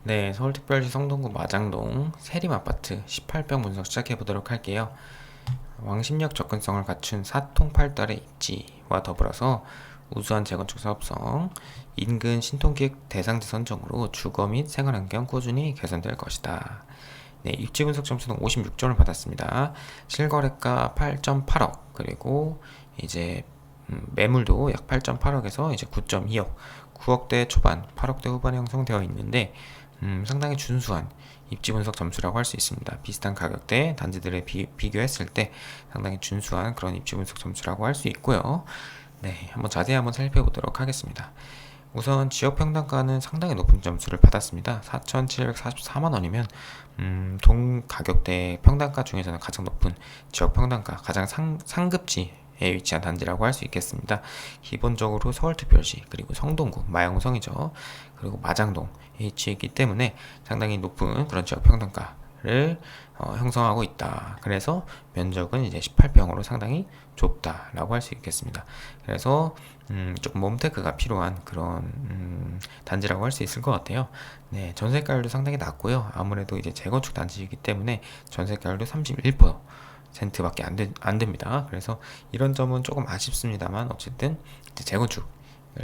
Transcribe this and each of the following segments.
네, 서울특별시 성동구 마장동 세림아파트 18평 분석 시작해 보도록 할게요. 왕십역 접근성을 갖춘 4통8달의 입지와 더불어서 우수한 재건축 사업성, 인근 신통기획 대상지 선정으로 주거 및 생활환경 꾸준히 개선될 것이다. 네, 입지 분석 점수는 56점을 받았습니다. 실거래가 8.8억, 그리고 이제 매물도 약 8.8억에서 이제 9.2억, 9억대 초반, 8억대 후반에 형성되어 있는데 상당히 준수한 입지 분석 점수라고 할 수 있습니다. 비슷한 가격대 단지들에 비교했을 때 상당히 준수한 그런 입지 분석 점수라고 할 수 있고요. 네, 한번 자세히 한번 살펴보도록 하겠습니다. 우선 지역 평당가는 상당히 높은 점수를 받았습니다. 4,744만 원이면 동 가격대 평당가 중에서는 가장 높은 지역 평당가, 가장 상급지에 위치한 단지라고 할 수 있겠습니다. 기본적으로 서울특별시, 그리고 성동구, 마영성이죠. 그리고 마장동에 위치해 있기 때문에 상당히 높은 그런 지역 평당가를 형성하고 있다. 그래서 면적은 이제 18평으로 상당히 좁다라고 할 수 있겠습니다. 그래서 조금 멈테크가 필요한 그런 단지라고 할 수 있을 것 같아요. 네, 전세가율도 상당히 낮고요. 아무래도 이제 재건축 단지이기 때문에 전세가율도 31%밖에 안 됩니다. 그래서 이런 점은 조금 아쉽습니다만 어쨌든 재건축을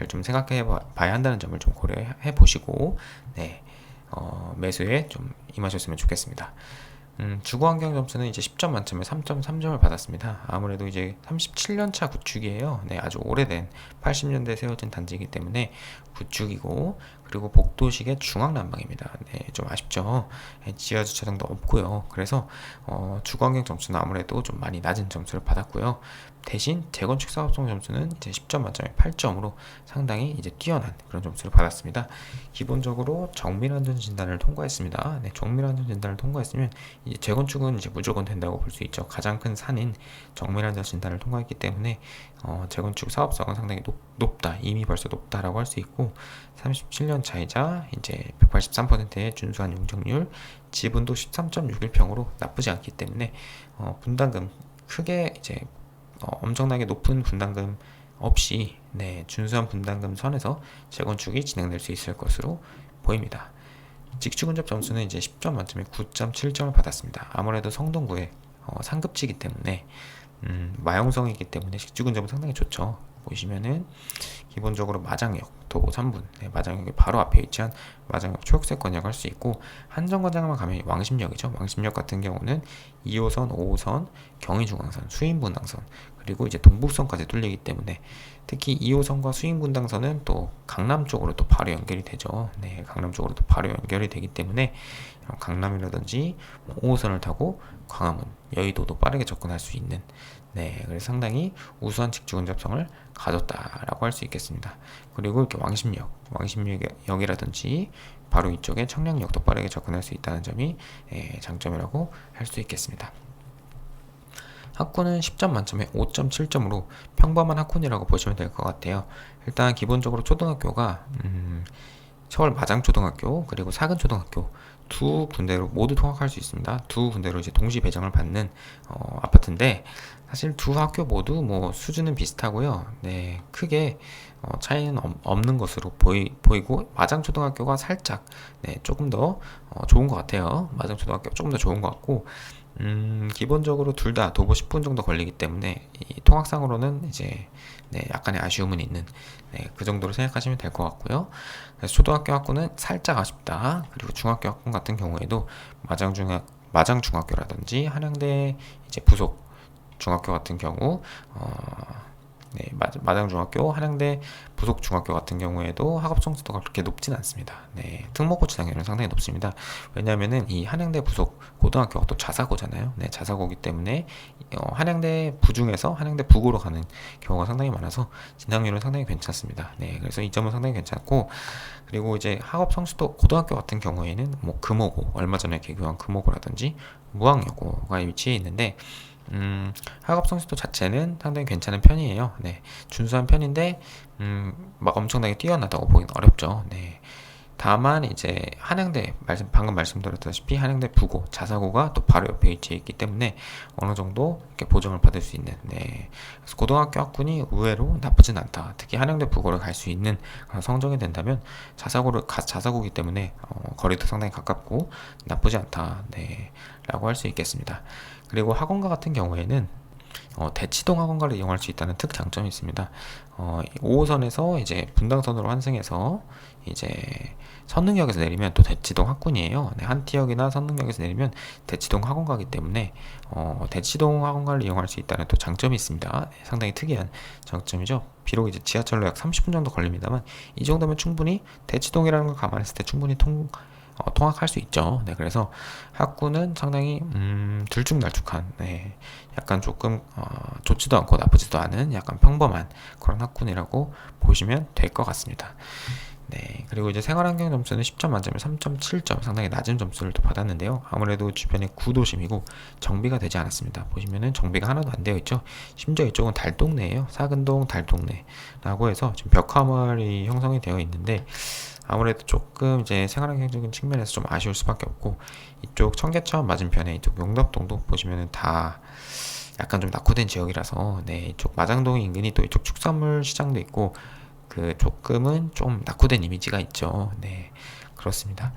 좀 생각해 봐야 한다는 점을 좀 고려해 보시고 네, 매수에 좀 임하셨으면 좋겠습니다. 주거환경 점수는 이제 10점 만점에 3.3점을 받았습니다. 아무래도 이제 37년차 구축이에요. 네, 아주 오래된 80년대에 세워진 단지이기 때문에 구축이고, 그리고 복도식의 중앙난방입니다. 네, 좀 아쉽죠. 네, 지하 주차장도 없고요. 그래서 주거환경 점수는 아무래도 좀 많이 낮은 점수를 받았고요. 대신 재건축 사업성 점수는 이제 10점 만점에 8점으로 상당히 이제 뛰어난 그런 점수를 받았습니다. 기본적으로 정밀안전 진단을 통과했습니다. 네, 정밀안전 진단을 통과했으면 이제 재건축은 이제 무조건 된다고 볼 수 있죠. 가장 큰 산인 정밀안전 진단을 통과했기 때문에 재건축 사업성은 상당히 높다. 이미 벌써 높다라고 할 수 있고 37년 차이자 이제 183%의 준수한 용적률, 지분도 13.61평으로 나쁘지 않기 때문에 분담금 크게 이제 엄청나게 높은 분담금 없이 네, 준수한 분담금 선에서 재건축이 진행될 수 있을 것으로 보입니다. 직주 근접 점수는 이제 10점 만점에 9.7점을 받았습니다. 아무래도 성동구의 상급지이기 때문에 마용성이기 때문에 직주 근접은 상당히 좋죠. 보시면은 기본적으로 마장역 도보 3분, 네, 마장역이 바로 앞에 위치한 마장역 초록색권역 할 수 있고, 한정거장만 가면 왕십역이죠. 왕십역 같은 경우는 2호선, 5호선, 경의중앙선, 수인분당선, 그리고 이제 동북선까지 뚫리기 때문에 특히 2호선과 수인분당선은 또 강남 쪽으로 또 바로 연결이 되죠. 네, 강남 쪽으로 또 바로 연결이 되기 때문에 강남이라든지 5호선을 타고 광화문, 여의도도 빠르게 접근할 수 있는 네, 그래서 상당히 우수한 직주 근접성을 가졌다라고 할 수 있겠습니다. 그리고 이렇게 왕십역이라든지 바로 이쪽에 청량역도 빠르게 접근할 수 있다는 점이 장점이라고 할 수 있겠습니다. 학군은 10점 만점에 5.7점으로 평범한 학군이라고 보시면 될 것 같아요. 일단 기본적으로 초등학교가 서울 마장초등학교 그리고 사근초등학교 두 군데로 모두 통학할 수 있습니다. 두 군데로 이제 동시 배정을 받는 아파트인데, 사실 두 학교 모두 뭐 수준은 비슷하고요. 네, 크게 차이는 없는 것으로 보이고, 마장초등학교가 살짝 네, 조금 더 좋은 것 같아요. 마장초등학교 조금 더 좋은 것 같고, 기본적으로 둘 다 도보 10분 정도 걸리기 때문에 이 통학상으로는 이제 네, 약간의 아쉬움은 있는 네, 그 정도로 생각하시면 될 것 같고요. 그래서 초등학교 학군은 살짝 아쉽다. 그리고 중학교 학군 같은 경우에도 마장중학교라든지 한양대 이제 부속 중학교 같은 경우 네, 마장중학교, 한양대 부속중학교 같은 경우에도 학업 성적도가 그렇게 높진 않습니다. 네, 특목고치 당연히 상당히 높습니다. 왜냐하면은 이 한양대 부속 고등학교가 또 자사고잖아요. 네, 자사고이기 때문에 한양대 부중에서 한양대 북으로 가는 경우가 상당히 많아서 진학률은 상당히 괜찮습니다. 네, 그래서 이 점은 상당히 괜찮고, 그리고 이제 학업 성적도 고등학교 같은 경우에는 뭐 금호고, 얼마 전에 개교한 금호고라든지 무학여고가 위치해 있는데 학업 성적도 자체는 상당히 괜찮은 편이에요. 네, 준수한 편인데 막 엄청나게 뛰어나다고 보기는 어렵죠. 네, 다만 이제 한양대 방금 말씀드렸다시피 한양대 부고 자사고가 또 바로 옆에 위치해 있기 때문에 어느 정도 이렇게 보정을 받을 수 있는, 네. 그래서 고등학교 학군이 의외로 나쁘진 않다. 특히 한양대 부고를 갈 수 있는 그런 성적이 된다면 자사고기 때문에 거리도 상당히 가깝고 나쁘지 않다, 네, 라고 할 수 있겠습니다. 그리고 학원가 같은 경우에는 대치동 학원가를 이용할 수 있다는 특장점이 있습니다. 5호선에서 이제 분당선으로 환승해서 이제 선릉역에서 내리면 또 대치동 학군이에요. 네, 한티역이나 선릉역에서 내리면 대치동 학원가이기 때문에 대치동 학원가를 이용할 수 있다는 또 장점이 있습니다. 네, 상당히 특이한 장점이죠. 비록 이제 지하철로 약 30분 정도 걸립니다만 이 정도면 충분히 대치동이라는 걸 감안했을 때 충분히 통학할 수 있죠. 네, 그래서 학군은 상당히 들쭉날쭉한, 네, 약간 조금 좋지도 않고 나쁘지도 않은 약간 평범한 그런 학군이라고 보시면 될 것 같습니다. 네, 그리고 이제 생활환경 점수는 10점 만점에 3.7점, 상당히 낮은 점수를 또 받았는데요. 아무래도 주변에 구도심이고 정비가 되지 않았습니다. 보시면은 정비가 하나도 안 되어 있죠. 심지어 이쪽은 달동네예요. 사근동 달동네라고 해서 지금 벽화마을이 형성이 되어 있는데 아무래도 조금 이제 생활환경적인 측면에서 좀 아쉬울 수밖에 없고, 이쪽 청계천 맞은편에 이쪽 용답동도 보시면은 다 약간 좀 낙후된 지역이라서, 네, 이쪽 마장동 인근이 또 이쪽 축산물 시장도 있고 그 조금은 좀 낙후된 이미지가 있죠. 네, 그렇습니다.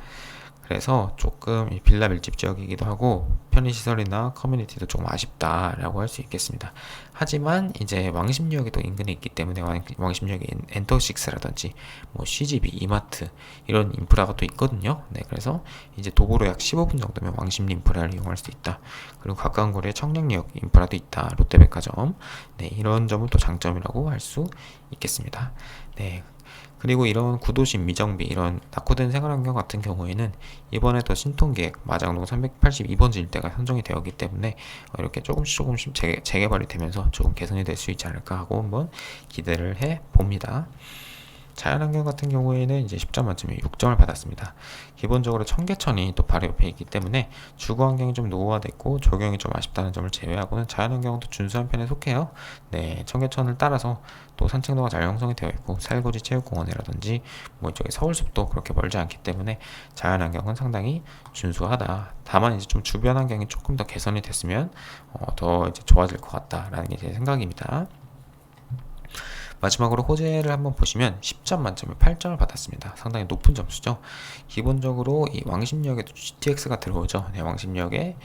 그래서 조금 빌라 밀집 지역이기도 하고 편의시설이나 커뮤니티도 조금 아쉽다라고 할 수 있겠습니다. 하지만 이제 왕십리역이 또 인근에 있기 때문에 왕십리역에 엔터식스라든지 뭐 CGV, 이마트 이런 인프라가 또 있거든요. 네, 그래서 이제 도보로 약 15분 정도면 왕십리 인프라를 이용할 수 있다. 그리고 가까운 거리에 청량리역 인프라도 있다. 롯데백화점. 네, 이런 점은 또 장점이라고 할 수 있겠습니다. 네. 그리고 이런 구도심, 미정비, 이런 낙후된 생활환경 같은 경우에는 이번에 또 신통계획 마장동 382번지 일대가 선정이 되었기 때문에 이렇게 조금씩 재개발이 되면서 조금 개선이 될 수 있지 않을까 하고 한번 기대를 해 봅니다. 자연환경 같은 경우에는 이제 10점 만점에 6점을 받았습니다. 기본적으로 청계천이 또 바로 옆에 있기 때문에 주거환경이 좀 노후화됐고 조경이 좀 아쉽다는 점을 제외하고는 자연환경은 또 준수한 편에 속해요. 네, 청계천을 따라서 또 산책로가 잘 형성이 되어 있고 살구지 체육공원이라든지 뭐 이쪽에 서울숲도 그렇게 멀지 않기 때문에 자연환경은 상당히 준수하다. 다만 이제 좀 주변 환경이 조금 더 개선이 됐으면 더 이제 좋아질 것 같다라는 게 제 생각입니다. 마지막으로 호재를 한번 보시면 10점 만점에 8점을 받았습니다. 상당히 높은 점수죠. 기본적으로 이 왕십리역에도 GTX가 들어오죠. 네, 왕십리역에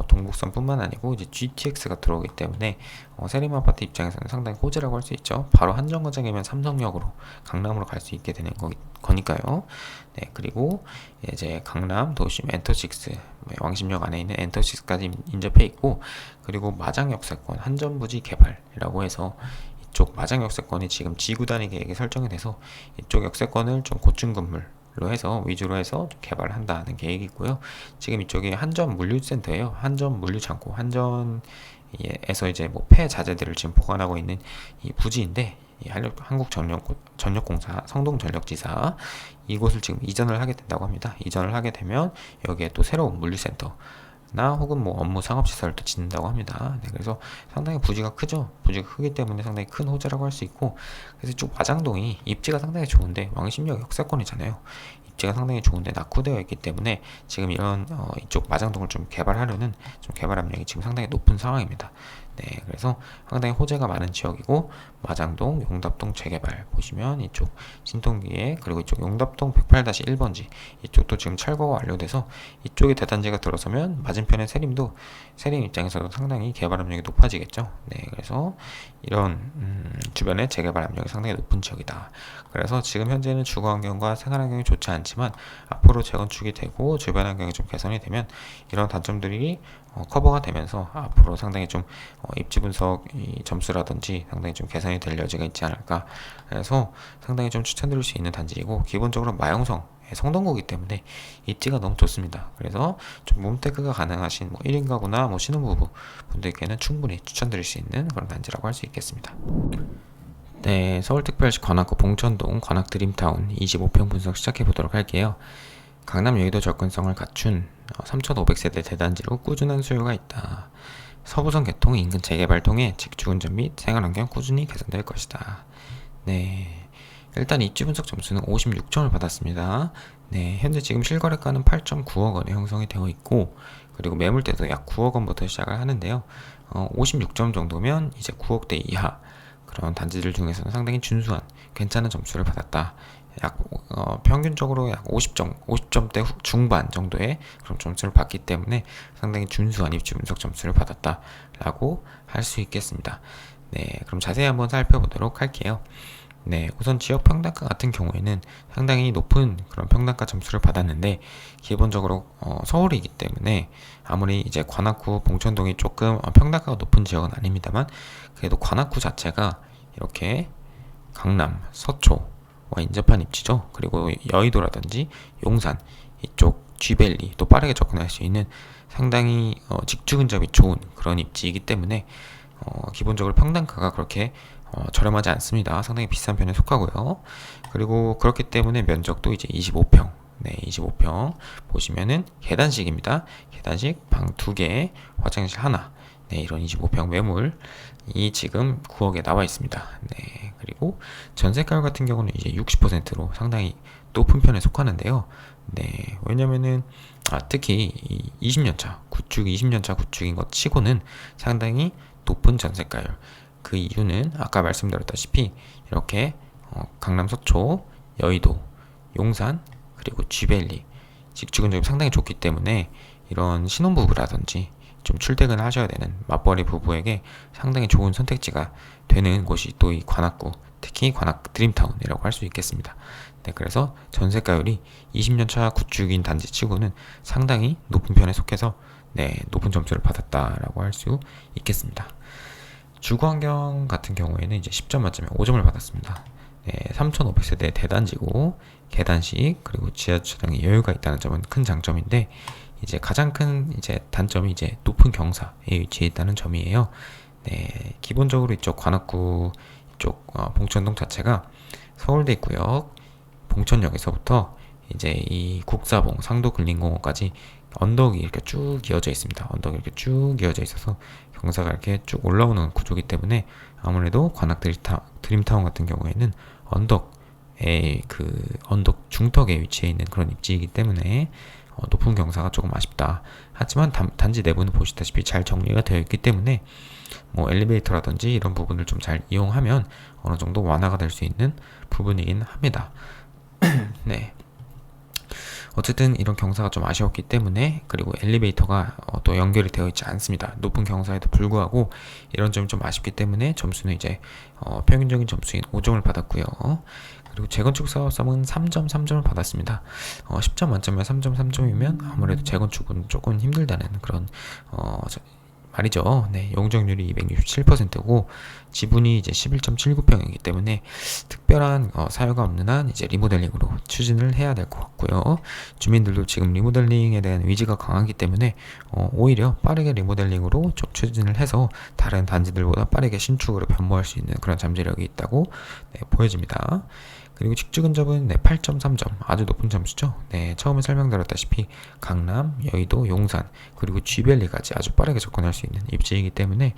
동북선뿐만 아니고 이제 GTX가 들어오기 때문에 세림 아파트 입장에서는 상당히 호재라고 할 수 있죠. 바로 한정거장이면 삼성역으로 강남으로 갈 수 있게 되는 거니까요. 네, 그리고 이제 강남 도심 엔터식스, 왕십역 안에 있는 엔터식스까지 인접해 있고, 그리고 마장역세권 한전부지 개발이라고 해서 이쪽 마장 역세권이 지금 지구 단위 계획이 설정이 돼서 이쪽 역세권을 좀 고층 건물로 해서 위주로 해서 개발한다는 계획이 있고요. 지금 이쪽이 한전 물류센터예요. 한전 물류창고, 한전에서 이제 뭐 폐자재들을 지금 보관하고 있는 이 부지인데, 이 한국전력공사, 성동전력지사 이곳을 지금 이전을 하게 된다고 합니다. 이전을 하게 되면 여기에 또 새로운 물류센터 나 혹은 뭐 업무 상업시설을 또 짓는다고 합니다. 네, 그래서 상당히 부지가 크죠. 부지가 크기 때문에 상당히 큰 호재라고 할 수 있고, 그래서 이쪽 마장동이 입지가 상당히 좋은데 왕십리역 역세권이잖아요. 입지가 상당히 좋은데 낙후되어 있기 때문에 지금 이런 이쪽 마장동을 좀 개발하려는 좀 개발 압력이 지금 상당히 높은 상황입니다. 네, 그래서 상당히 호재가 많은 지역이고, 마장동, 용답동 재개발 보시면 이쪽 신통기에, 그리고 이쪽 용답동 108-1번지 이쪽도 지금 철거가 완료돼서 이쪽에 대단지가 들어서면 맞은편의 세림 입장에서도 상당히 개발 압력이 높아지겠죠. 네, 그래서 이런 주변의 재개발 압력이 상당히 높은 지역이다. 그래서 지금 현재는 주거 환경과 생활 환경이 좋지 않지만 앞으로 재건축이 되고 주변 환경이 좀 개선이 되면 이런 단점들이 커버가 되면서 앞으로 상당히 좀 입지 분석 점수라든지 상당히 좀 개선이 될 여지가 있지 않을까. 그래서 상당히 좀 추천드릴 수 있는 단지이고, 기본적으로 마용성 성동구이기 때문에 입지가 너무 좋습니다. 그래서 좀 몸테크가 가능하신 뭐 1인 가구나 뭐 신혼부부 분들께는 충분히 추천드릴 수 있는 그런 단지라고 할 수 있겠습니다. 네, 서울특별시 관악구 봉천동 관악드림타운 25평 분석 시작해 보도록 할게요. 강남 여의도 접근성을 갖춘 3,500세대 대단지로 꾸준한 수요가 있다. 서부선 개통 인근 재개발 통해 직주 운전 및 생활환경 꾸준히 개선될 것이다. 네, 일단 입지 분석 점수는 56점을 받았습니다. 네, 현재 지금 실거래가는 8.9억 원에 형성이 되어 있고, 그리고 매물대도 약 9억 원부터 시작을 하는데요. 56점 정도면 이제 9억대 이하 그런 단지들 중에서는 상당히 준수한 괜찮은 점수를 받았다. 약 평균적으로 약 50점대 중반 정도의 그런 점수를 받기 때문에 상당히 준수한 입지 분석 점수를 받았다라고 할 수 있겠습니다. 네, 그럼 자세히 한번 살펴보도록 할게요. 네, 우선 지역 평단가 같은 경우에는 상당히 높은 그런 평단가 점수를 받았는데, 기본적으로 서울이기 때문에 아무리 이제 관악구, 봉천동이 조금 평단가가 높은 지역은 아닙니다만, 그래도 관악구 자체가 이렇게 강남, 서초와 인접한 입지죠. 그리고 여의도라든지 용산 이쪽 G밸리 또 빠르게 접근할 수 있는 상당히 직주 근접이 좋은 그런 입지이기 때문에 기본적으로 평단가가 그렇게 저렴하지 않습니다. 상당히 비싼 편에 속하고요. 그리고 그렇기 때문에 면적도 이제 25평. 네, 25평 보시면은 계단식입니다. 계단식 방 2개, 화장실 하나. 네, 이런 25평 매물이 지금 9억에 나와 있습니다. 네, 그리고 전세가율 같은 경우는 이제 60%로 상당히 높은 편에 속하는데요. 네, 왜냐면은 특히 20년차 구축, 20년차 구축인 것 치고는 상당히 높은 전세가율. 그 이유는 아까 말씀드렸다시피 이렇게 강남 서초, 여의도, 용산, 그리고 G밸리 직주 근접이 상당히 좋기 때문에 이런 신혼부부라든지 좀 출퇴근을 하셔야 되는 맞벌이 부부에게 상당히 좋은 선택지가 되는 곳이 또 이 관악구, 특히 관악 드림타운이라고 할 수 있겠습니다. 네, 그래서 전세가율이 20년차 구축인 단지 치고는 상당히 높은 편에 속해서 네, 높은 점수를 받았다라고 할 수 있겠습니다. 주거환경 같은 경우에는 이제 10점 만점에 5점을 받았습니다. 네, 3,500세대 대단지고 계단식 그리고 지하주차장에 여유가 있다는 점은 큰 장점인데, 이제 가장 큰 이제 단점이 이제 높은 경사에 위치해 있다는 점이에요. 네, 기본적으로 이쪽 관악구 이쪽 봉천동 자체가 서울대구역 봉천역에서부터 이제 이 국사봉 상도근린공원까지 언덕이 이렇게 쭉 이어져 있습니다. 언덕이 이렇게 쭉 이어져 있어서 경사가 이렇게 쭉 올라오는 구조이기 때문에 아무래도 관악 드림타운 같은 경우에는 언덕의 그 언덕 중턱에 위치해 있는 그런 입지이기 때문에 높은 경사가 조금 아쉽다. 하지만 단지 내부는 보시다시피 잘 정리가 되어 있기 때문에 뭐 엘리베이터라든지 이런 부분을 좀 잘 이용하면 어느 정도 완화가 될 수 있는 부분이긴 합니다. 네. 어쨌든 이런 경사가 좀 아쉬웠기 때문에, 그리고 엘리베이터가 또 연결이 되어 있지 않습니다. 높은 경사에도 불구하고 이런 점이 좀 아쉽기 때문에 점수는 이제 평균적인 점수인 5점을 받았고요. 그리고 재건축 사업성은 3점, 3점을 받았습니다. 10점 만점에 3점, 3점이면 아무래도 재건축은 조금 힘들다는 그런 말이죠. 네, 용적률이 267%고 지분이 이제 11.79평이기 때문에 특별한 사유가 없는 한 이제 리모델링으로 추진을 해야 될 것 같고요. 주민들도 지금 리모델링에 대한 의지가 강하기 때문에 오히려 빠르게 리모델링으로 좀 추진을 해서 다른 단지들보다 빠르게 신축으로 변모할 수 있는 그런 잠재력이 있다고 네, 보여집니다. 그리고 직주 근접은 네, 8.3점 아주 높은 점수죠. 네, 처음에 설명드렸다시피 강남, 여의도, 용산 그리고 G밸리까지 아주 빠르게 접근할 수 있는 입지이기 때문에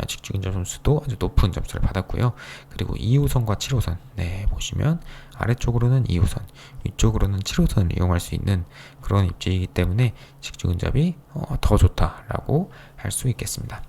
직주 근접 점수도 아주 높은 점수를 받았고요. 그리고 2호선과 7호선 네, 보시면 아래쪽으로는 2호선, 위쪽으로는 7호선을 이용할 수 있는 그런 입지이기 때문에 직주 근접이 더 좋다라고 할 수 있겠습니다.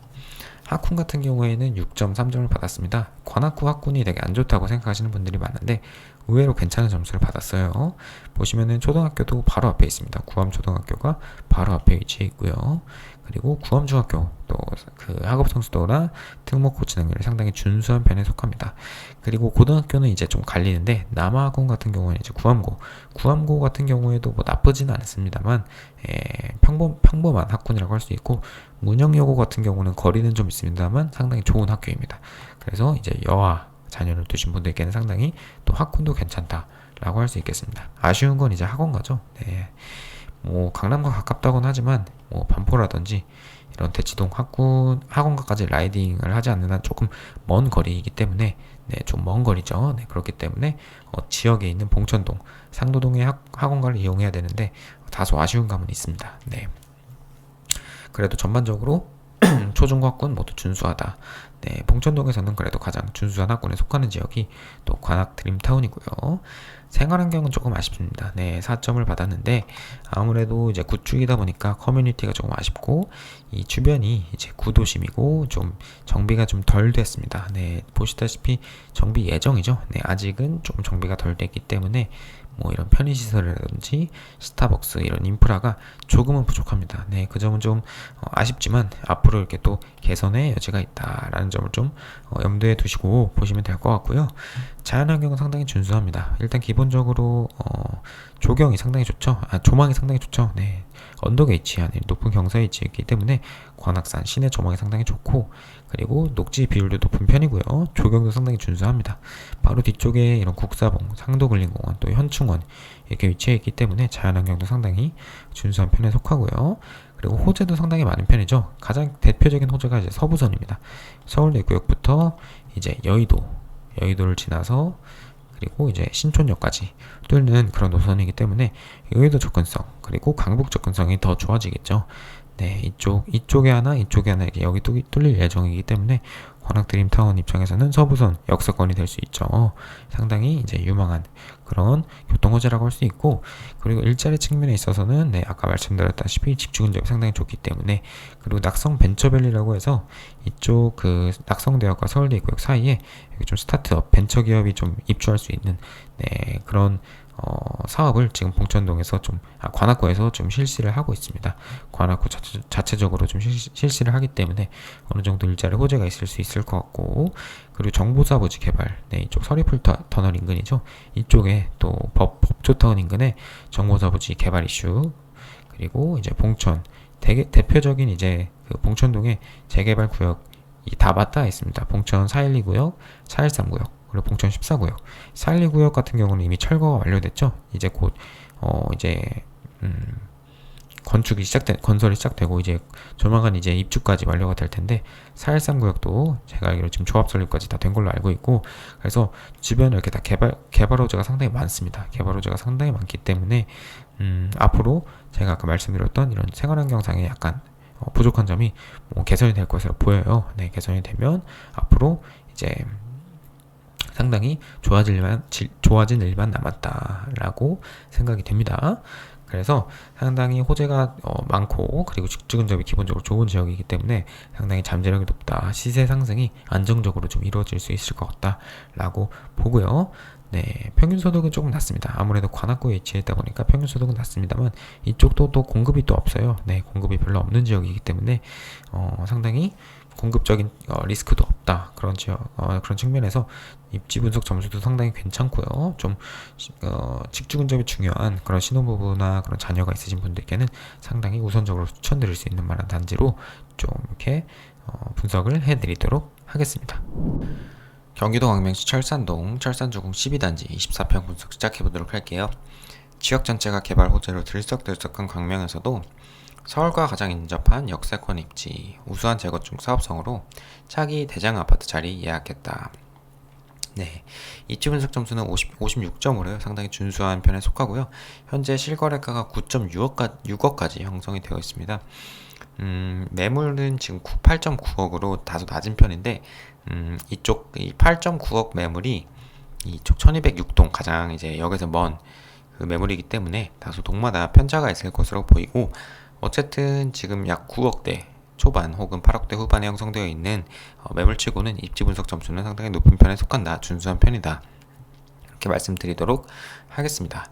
학군 같은 경우에는 6.3점을 받았습니다. 관악구 학군이 되게 안 좋다고 생각하시는 분들이 많은데 의외로 괜찮은 점수를 받았어요. 보시면은 초등학교도 바로 앞에 있습니다. 구암초등학교가 바로 앞에 위치해 있고요. 그리고 구암중학교 또 그 학업 성취도나 특목고치 능력이 상당히 준수한 편에 속합니다. 그리고 고등학교는 이제 좀 갈리는데 남아학원 같은 경우는 이제 구암고 같은 경우에도 뭐 나쁘지는 않습니다만 평범한 학군이라고 할 수 있고, 문영여고 같은 경우는 거리는 좀 있습니다만 상당히 좋은 학교입니다. 그래서 이제 여아 자녀를 두신 분들께는 상당히 또 학군도 괜찮다라고 할 수 있겠습니다. 아쉬운 건 이제 학원가죠. 네. 뭐 강남과 가깝다고는 하지만 뭐 반포라든지 이런 대치동 학원가까지 라이딩을 하지 않는 한 조금 먼 거리이기 때문에 네, 좀 먼 거리죠. 네, 그렇기 때문에 지역에 있는 봉천동, 상도동의 학원가를 이용해야 되는데 다소 아쉬운 감은 있습니다. 네. 그래도 전반적으로 초중고학군 모두 준수하다. 네, 봉천동에서는 그래도 가장 준수한 학군에 속하는 지역이 또 관악 드림타운이고요. 생활환경은 조금 아쉽습니다. 네, 4점을 받았는데 아무래도 이제 구축이다 보니까 커뮤니티가 조금 아쉽고 이 주변이 이제 구도심이고 좀 정비가 좀 덜 됐습니다. 네, 보시다시피 정비 예정이죠. 네, 아직은 좀 정비가 덜 됐기 때문에 뭐 이런 편의시설이라든지 스타벅스 이런 인프라가 조금은 부족합니다. 네, 그 점은 좀 아쉽지만 앞으로 이렇게 또 개선의 여지가 있다라는 점을 좀 염두에 두시고 보시면 될 것 같고요. 자연환경은 상당히 준수합니다. 일단 기본적으로 조경이 상당히 좋죠. 조망이 상당히 좋죠. 네, 언덕에 위치한 높은 경사에 위치했기 때문에 관악산 시내 조망이 상당히 좋고 그리고 녹지 비율도 높은 편이고요. 조경도 상당히 준수합니다. 바로 뒤쪽에 이런 국사봉, 상도근린공원, 또 현충원 이렇게 위치해 있기 때문에 자연환경도 상당히 준수한 편에 속하고요. 그리고 호재도 상당히 많은 편이죠. 가장 대표적인 호재가 이제 서부선입니다. 서울대구역부터 이제 여의도를 지나서 그리고 이제 신촌역까지 뚫는 그런 노선이기 때문에 여의도 접근성 그리고 강북 접근성이 더 좋아지겠죠. 네, 이쪽에 하나 이렇게 여기 뚫릴 예정이기 때문에 관악 드림타운 입장에서는 서부선 역세권이 될 수 있죠. 상당히 이제 유망한 그런 교통 호재라고 할 수 있고 그리고 일자리 측면에 있어서는 네, 아까 말씀드렸다시피 집중 근접이 상당히 좋기 때문에 그리고 낙성 벤처밸리라고 해서 이쪽 그 낙성대역과 서울대 입구역 사이에 좀 스타트업 벤처 기업이 좀 입주할 수 있는 네, 그런 사업을 지금 봉천동에서 관악구에서 좀 실시를 하고 있습니다. 관악구 자체적으로 좀 실시를 하기 때문에 어느 정도 일자리 호재가 있을 수 있을 것 같고 그리고 정보사부지 개발 네, 이쪽 서리풀 터널 인근이죠. 이쪽에 또 법조타운 인근에 정보사부지 개발 이슈 그리고 이제 봉천 대표적인 이제 그 봉천동의 재개발 구역이 다 맞닿아 있습니다. 봉천 412구역, 413구역 그리고 봉천 14구역, 412구역 같은 경우는 이미 철거가 완료됐죠. 이제 곧 이제 건설이 시작되고 이제 조만간 이제 입주까지 완료가 될 텐데 413구역도 제가 알기로 지금 조합 설립까지 다 된 걸로 알고 있고 그래서 주변에 이렇게 다 개발 호재가 상당히 많습니다. 개발 호재가 상당히 많기 때문에 앞으로 제가 아까 말씀드렸던 이런 생활환경상의 약간 부족한 점이 개선이 될 것으로 보여요. 네, 개선이 되면 앞으로 이제 상당히 좋아진 일만 남았다라고 생각이 됩니다. 그래서 상당히 호재가 많고 그리고 직주 근접이 기본적으로 좋은 지역이기 때문에 상당히 잠재력이 높다. 시세 상승이 안정적으로 좀 이루어질 수 있을 것 같다라고 보고요. 네, 평균 소득은 조금 낮습니다. 아무래도 관악구에 위치해 있다 보니까 평균 소득은 낮습니다만 이쪽도 또 공급이 또 없어요. 네, 공급이 별로 없는 지역이기 때문에 상당히 공급적인 리스크도 없다. 그런 측면에서 입지 분석 점수도 상당히 괜찮고요. 좀 직주 근접이 중요한 그런 신혼부부나 그런 자녀가 있으신 분들께는 상당히 우선적으로 추천드릴 수 있는 만한 단지로 좀 이렇게 분석을 해드리도록 하겠습니다. 경기도 광명시 철산동 철산주공 12단지 24평 분석 시작해보도록 할게요. 지역 전체가 개발 호재로 들썩들썩한 광명에서도 서울과 가장 인접한 역세권 입지, 우수한 재건축 사업성으로 차기 대장 아파트 자리 예약했다. 네, 입지 분석 점수는 56점으로 상당히 준수한 편에 속하고요. 현재 실거래가가 9.6억까지 형성이 되어 있습니다. 매물은 지금 8.9억으로 다소 낮은 편인데, 이쪽 8.9억 매물이 이쪽 1206동 가장 이제 역에서 먼 그 매물이기 때문에 다소 동마다 편차가 있을 것으로 보이고, 어쨌든 지금 약 9억대 초반 혹은 8억대 후반에 형성되어 있는 매물치고는 입지 분석 점수는 상당히 높은 편에 속한다. 준수한 편이다. 이렇게 말씀드리도록 하겠습니다.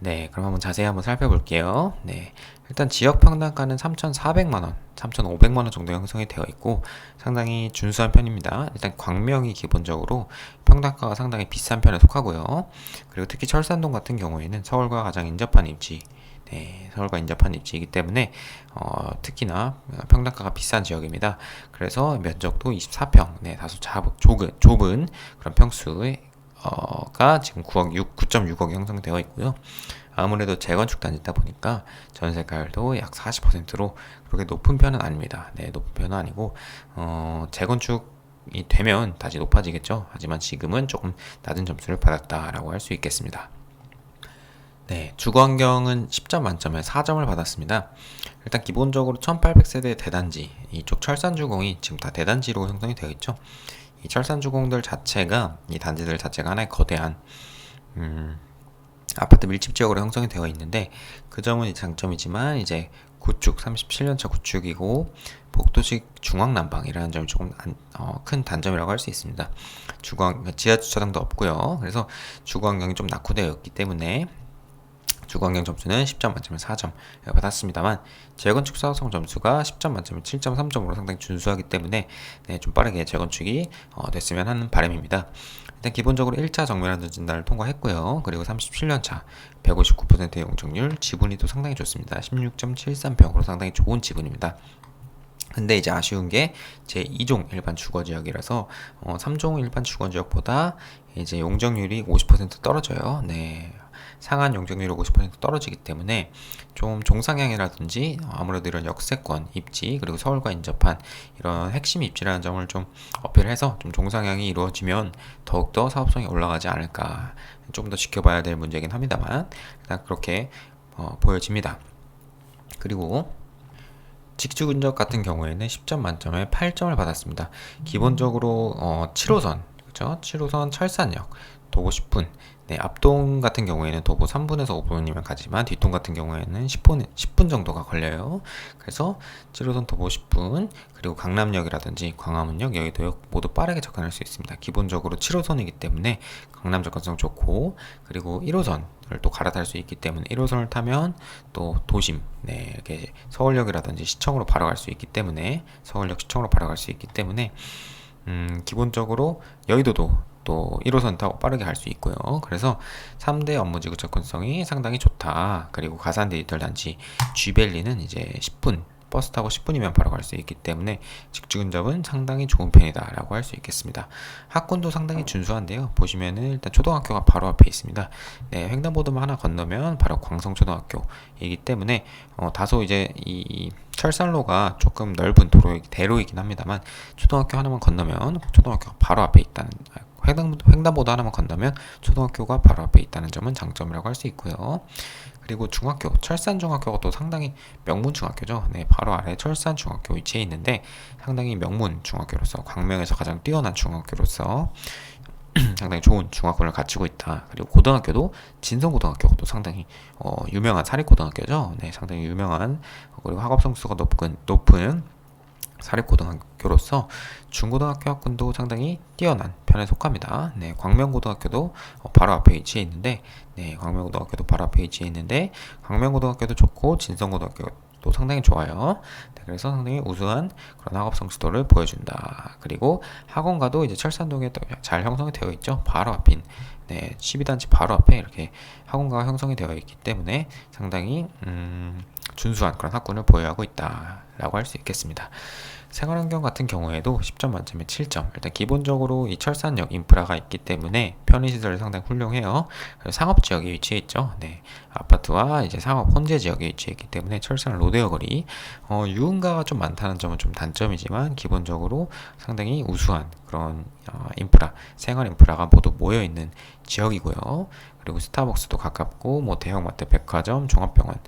네, 그럼 한번 자세히 한번 살펴볼게요. 네, 일단 지역 평당가는 3,400만원, 3,500만원 정도 형성이 되어 있고 상당히 준수한 편입니다. 일단 광명이 기본적으로 평당가가 상당히 비싼 편에 속하고요. 그리고 특히 철산동 같은 경우에는 서울과 가장 인접한 입지, 네, 서울과 인접한 입지이기 때문에 특히나 평당가가 비싼 지역입니다. 그래서 면적도 24평, 네, 다소 좁은 그런 평수의 가 지금 9.6억 형성되어 있고요. 아무래도 재건축 단지다 보니까 전세가율도 약 40%로 그렇게 높은 편은 아닙니다. 네, 높은 편은 아니고 재건축이 되면 다시 높아지겠죠. 하지만 지금은 조금 낮은 점수를 받았다라고 할 수 있겠습니다. 네, 주거 환경은 10점 만점에 4점을 받았습니다. 일단 기본적으로 1800세대 대단지, 이쪽 철산주공이 지금 다 대단지로 형성이 되어 있죠. 이 철산주공들 자체가, 이 단지들 자체가 하나의 거대한 아파트 밀집 지역으로 형성이 되어 있는데, 그 점은 장점이지만 이제 구축 37년차 구축이고 복도식 중앙난방이라는 점이 조금 큰 단점이라고 할 수 있습니다. 지하 주차장도 없고요. 그래서 주거 환경이 좀 낙후되어 있기 때문에 주거 환경 점수는 10점 만점에 4점 받았습니다만, 재건축 사업성 점수가 10점 만점에 7.3점으로 상당히 준수하기 때문에 좀 빠르게 재건축이 됐으면 하는 바람입니다. 일단 기본적으로 1차 정면 안전 진단을 통과했고요. 그리고 37년차 159%의 용적률, 지분이도 상당히 좋습니다. 16.73평으로 상당히 좋은 지분입니다. 근데 이제 아쉬운 게 제 2종 일반 주거지역이라서 3종 일반 주거지역보다 이제 용적률이 50% 떨어져요. 네. 상한 용적률이 50% 떨어지기 때문에 좀 종상향이라든지 아무래도 이런 역세권 입지, 그리고 서울과 인접한 이런 핵심 입지라는 점을 좀 어필해서 좀 종상향이 이루어지면 더욱더 사업성이 올라가지 않을까, 좀 더 지켜봐야 될 문제긴 합니다만 일단 그렇게 보여집니다. 그리고 직주 근접 같은 경우에는 10점 만점에 8점을 받았습니다. 기본적으로 7호선, 그렇죠? 7호선 철산역 도보 10분. 네, 앞동 같은 경우에는 도보 3분에서 5분이면 가지만 뒷동 같은 경우에는 10분 정도가 걸려요. 그래서 7호선 도보 10분, 그리고 강남역이라든지 광화문역, 여의도역 모두 빠르게 접근할 수 있습니다. 기본적으로 7호선이기 때문에 강남 접근성 좋고, 그리고 1호선을 또 갈아탈 수 있기 때문에 1호선을 타면 또 도심, 네, 이렇게 서울역이라든지 시청으로 바로 갈 수 있기 때문에, 서울역 시청으로 바로 갈 수 있기 때문에 기본적으로 여의도도 또 1호선 타고 빠르게 갈 수 있고요. 그래서 3대 업무지구 접근성이 상당히 좋다. 그리고 가산 디지털 단지 G밸리는 이제 10분, 버스 타고 10분이면 바로 갈 수 있기 때문에 직주 근접은 상당히 좋은 편이다 라고 할 수 있겠습니다. 학군도 상당히 준수한데요. 보시면은 일단 초등학교가 바로 앞에 있습니다. 네, 횡단보도만 하나 건너면 바로 광성초등학교이기 때문에 다소 이제 이 철산로가 조금 넓은 대로이긴 합니다만, 초등학교 하나만 건너면 초등학교가 바로 앞에 있다는, 횡단보도 하나만 건너면 초등학교가 바로 앞에 있다는 점은 장점이라고 할 수 있고요. 그리고 중학교, 철산중학교가 또 상당히 명문 중학교죠. 네, 바로 아래 철산중학교 위치해 있는데 상당히 명문 중학교로서, 광명에서 가장 뛰어난 중학교로서 상당히 좋은 중학군을 갖추고 있다. 그리고 고등학교도 진성고등학교가 또 상당히 유명한 사립고등학교죠. 네, 상당히 유명한, 그리고 학업 성수가 높은 사립고등학교로서 중고등학교 학군도 상당히 뛰어난 편에 속합니다. 네, 광명고등학교도 바로 앞에 위치해 있는데, 네, 광명고등학교도 바로 앞에 위치해 있는데, 광명고등학교도 좋고 진성고등학교도 상당히 좋아요. 네, 그래서 상당히 우수한 그런 학업 성취도를 보여준다. 그리고 학원가도 이제 철산동에 잘 형성이 되어 있죠. 바로 앞인, 네, 12단지 바로 앞에 이렇게 학원가가 형성이 되어 있기 때문에 상당히 준수한 그런 학군을 보유하고 있다라고 할 수 있겠습니다. 생활환경 같은 경우에도 10점 만점에 7점. 일단 기본적으로 이 철산역 인프라가 있기 때문에 편의시설이 상당히 훌륭해요. 상업지역에 위치해 있죠. 네, 아파트와 이제 상업 혼재 지역에 위치해 있기 때문에 철산 로데오 거리, 유흥가가 좀 많다는 점은 좀 단점이지만 기본적으로 상당히 우수한 그런 인프라, 생활 인프라가 모두 모여 있는 지역이고요. 그리고 스타벅스도 가깝고, 뭐 대형마트, 백화점, 종합병원,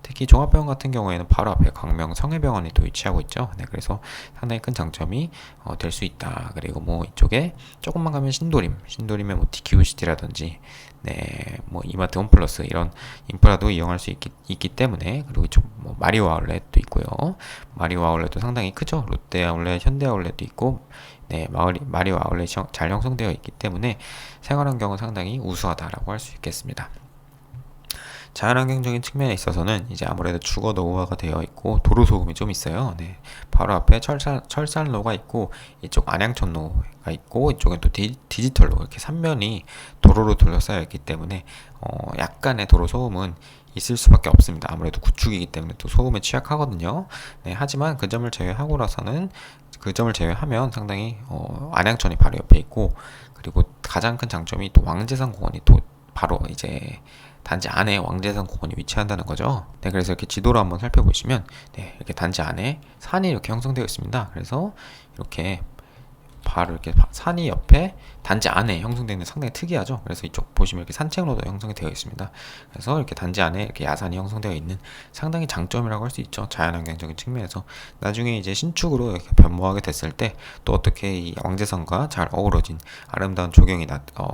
특히 종합병원 같은 경우에는 바로 앞에 광명 성해병원이 또 위치하고 있죠. 네, 그래서 상당히 큰 장점이 될 수 있다. 그리고 뭐 이쪽에 조금만 가면 신도림의 뭐 TQCT라든지, 네, 뭐 이마트 홈플러스 이런 인프라도 이용할 수 있기 때문에, 그리고 이쪽 뭐 마리오 아울렛도 있고요. 마리오 아울렛도 상당히 크죠. 롯데 아울렛, 현대 아울렛도 있고, 네, 마리오 아울렛이 잘 형성되어 있기 때문에 생활환경은 상당히 우수하다라고 할 수 있겠습니다. 자연환경적인 측면에 있어서는 이제 아무래도 주거 노후화가 되어 있고 도로 소음이 좀 있어요. 네, 바로 앞에 철산로가 있고, 이쪽 안양천로가 있고, 이쪽엔 또 디지털로 이렇게 3면이 도로로 둘러싸여 있기 때문에 약간의 도로 소음은 있을 수밖에 없습니다. 아무래도 구축이기 때문에 또 소음에 취약하거든요. 네, 하지만 그 점을 제외하면 상당히 안양천이 바로 옆에 있고, 그리고 가장 큰 장점이 또 왕재산 공원이 또 바로 이제 단지 안에 왕재산 공원이 위치한다는 거죠. 네, 그래서 이렇게 지도로 한번 살펴보시면, 네, 이렇게 단지 안에 산이 이렇게 형성되어 있습니다. 그래서 이렇게 바로 이렇게 산이 옆에 단지 안에 형성되어 있는 상당히 특이하죠. 그래서 이쪽 보시면 이렇게 산책로도 형성이 되어 있습니다. 그래서 이렇게 단지 안에 이렇게 야산이 형성되어 있는 상당히 장점이라고 할 수 있죠. 자연환경적인 측면에서 나중에 이제 신축으로 이렇게 변모하게 됐을 때 또 어떻게 이 왕제성과 잘 어우러진 아름다운 조경이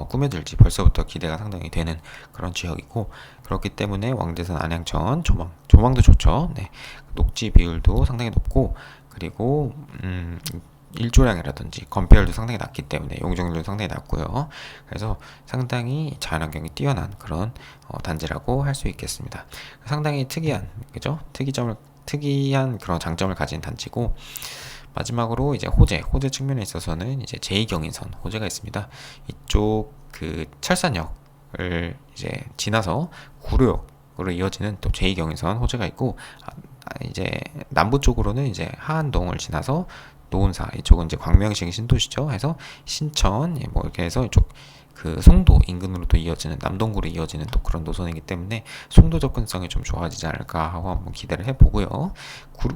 꾸며질지 벌써부터 기대가 상당히 되는 그런 지역이고, 그렇기 때문에 왕제선 안양천 조망도 좋죠. 네. 녹지 비율도 상당히 높고, 그리고 일조량이라든지 건폐율도 상당히 낮기 때문에 용적률도 상당히 낮고요. 그래서 상당히 자연환경이 뛰어난 그런 단지라고 할 수 있겠습니다. 상당히 특이한, 그죠? 특이한 그런 장점을 가진 단지고, 마지막으로 이제 호재 측면에 있어서는 이제 제2경인선 호재가 있습니다. 이쪽 그 철산역을 이제 지나서 구로역으로 이어지는 또 제2경인선 호재가 있고, 이제 남부 쪽으로는 이제 하안동을 지나서 노은사, 이쪽은 이제 광명시 신도시죠. 해서 신천, 뭐 이렇게 해서 이쪽 그 송도 인근으로 또 이어지는, 남동구로 이어지는 또 그런 노선이기 때문에 송도 접근성이 좀 좋아지지 않을까 하고 한번 기대를 해보고요.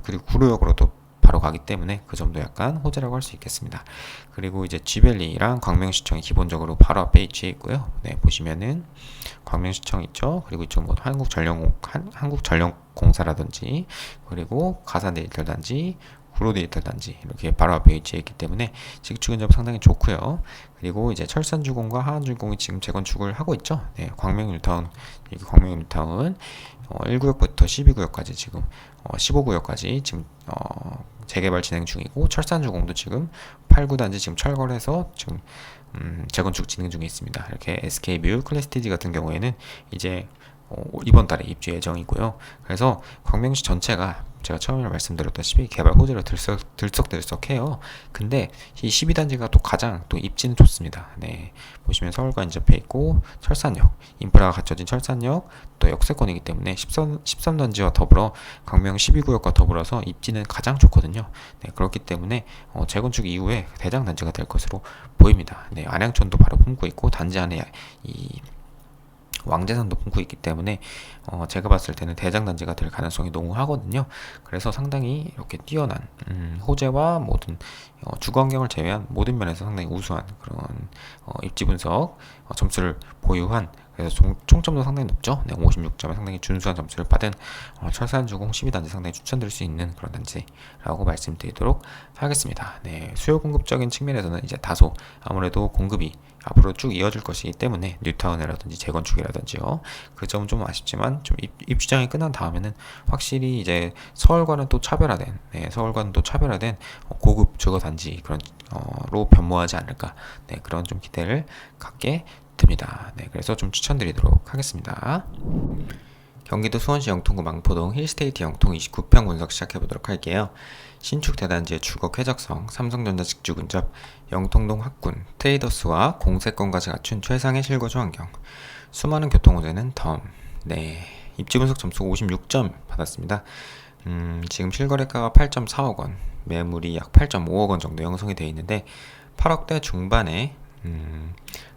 그리고 구로역으로도 바로 가기 때문에 그 점도 약간 호재라고 할 수 있겠습니다. 그리고 이제 쥐밸리랑 광명시청이 기본적으로 바로 앞에 위치해 있고요. 네, 보시면은 광명시청 있죠. 그리고 이쪽 뭐 한국전력공사라든지, 그리고 가산 데이터 단지, 구로 데이터 단지 이렇게 바로 앞에 위치해 있기 때문에 직축 근접 상당히 좋고요. 그리고 이제 철산주공과 하안주공이 지금 재건축을 하고 있죠. 네, 광명뉴타운 1구역부터 12구역까지 지금 15구역까지 지금 재개발 진행 중이고, 철산주공도 지금 8구단지 지금 철거를 해서 지금 재건축 진행 중에 있습니다. 이렇게 SK뷰, 클래스티지 같은 경우에는 이제 이번 달에 입주 예정이고요. 그래서 광명시 전체가 제가 처음에 말씀드렸다시피 개발 호재로 들썩들썩해요. 근데 이 12단지가 또 가장 또 입지는 좋습니다. 네, 보시면 서울과 인접해 있고 철산역, 인프라가 갖춰진 철산역, 또 역세권이기 때문에 13단지와 더불어 광명 12구역과 더불어서 입지는 가장 좋거든요. 네, 그렇기 때문에 재건축 이후에 대장 단지가 될 것으로 보입니다. 네, 안양천도 바로 품고 있고, 단지 안에 이 왕제산도 품고 있기 때문에 제가 봤을 때는 대장단지가 될 가능성이 농후하거든요. 그래서 상당히 이렇게 뛰어난 호재와 모든 주거환경을 제외한 모든 면에서 상당히 우수한 그런 입지 분석 점수를 보유한, 그래서 총점도 상당히 높죠. 네, 56점에 상당히 준수한 점수를 받은 철산주공 12단지 상당히 추천드릴 수 있는 그런 단지라고 말씀드리도록 하겠습니다. 네, 수요 공급적인 측면에서는 이제 다소 아무래도 공급이 앞으로 쭉 이어질 것이기 때문에 뉴타운이라든지 재건축이라든지요, 그 점은 좀 아쉽지만 좀 입주장이 끝난 다음에는 확실히 이제 서울과는 또 차별화된 고급 주거 단지 그런로 변모하지 않을까, 네, 그런 좀 기대를 갖게 됩니다. 네, 그래서 좀 추천드리도록 하겠습니다. 경기도 수원시 영통구 망포동 힐스테이트 영통 29평 분석 시작해보도록 할게요. 신축 대단지의 주거 쾌적성, 삼성전자 직주 근접, 영통동 학군, 트레이더스와 공세권까지 갖춘 최상의 실거주 환경, 수많은 교통호재는 덤. 네, 입지 분석 점수 56점 받았습니다. 지금 실거래가가 8.4억 원, 매물이 약 8.5억 원 정도 형성이 되어 있는데 8억대 중반에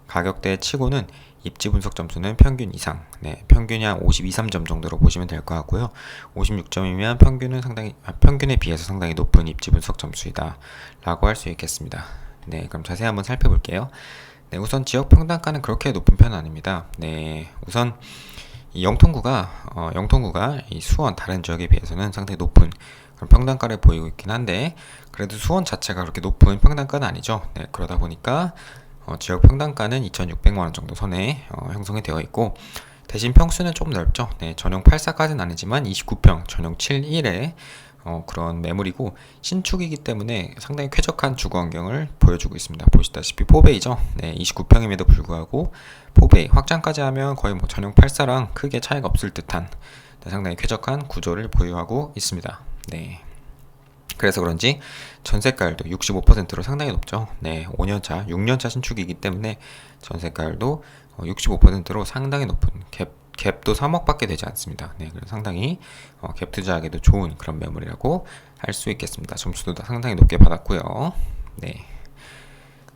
가격대 치고는 입지 분석 점수는 평균 이상, 네, 평균이 한 52, 3점 정도로 보시면 될 것 같고요. 56점이면 평균에 비해서 상당히 높은 입지 분석 점수이다 라고 할 수 있겠습니다. 네, 그럼 자세히 한번 살펴볼게요. 네, 우선 지역 평당가는 그렇게 높은 편은 아닙니다. 네, 우선 이 영통구가 이 수원 다른 지역에 비해서는 상당히 높은 그런 평당가를 보이고 있긴 한데, 그래도 수원 자체가 그렇게 높은 평당가는 아니죠. 네, 그러다 보니까 지역 평당가는 2,600만원 정도 선에 형성이 되어 있고, 대신 평수는 좀 넓죠. 네, 전용 84까지는 아니지만 29평, 전용 71에 그런 매물이고, 신축이기 때문에 상당히 쾌적한 주거 환경을 보여주고 있습니다. 보시다시피 포베이죠. 네, 29평임에도 불구하고 포베이 확장까지 하면 거의 뭐 전용 84랑 크게 차이가 없을 듯한, 네, 상당히 쾌적한 구조를 보유하고 있습니다. 네. 그래서 그런지 전세가율도 65%로 상당히 높죠. 네, 5년차, 6년차 신축이기 때문에 전세가율도 65%로 상당히 높은, 갭도 3억밖에 되지 않습니다. 네, 그래서 상당히 갭 투자하기도 좋은 그런 매물이라고 할 수 있겠습니다. 점수도 상당히 높게 받았고요. 네.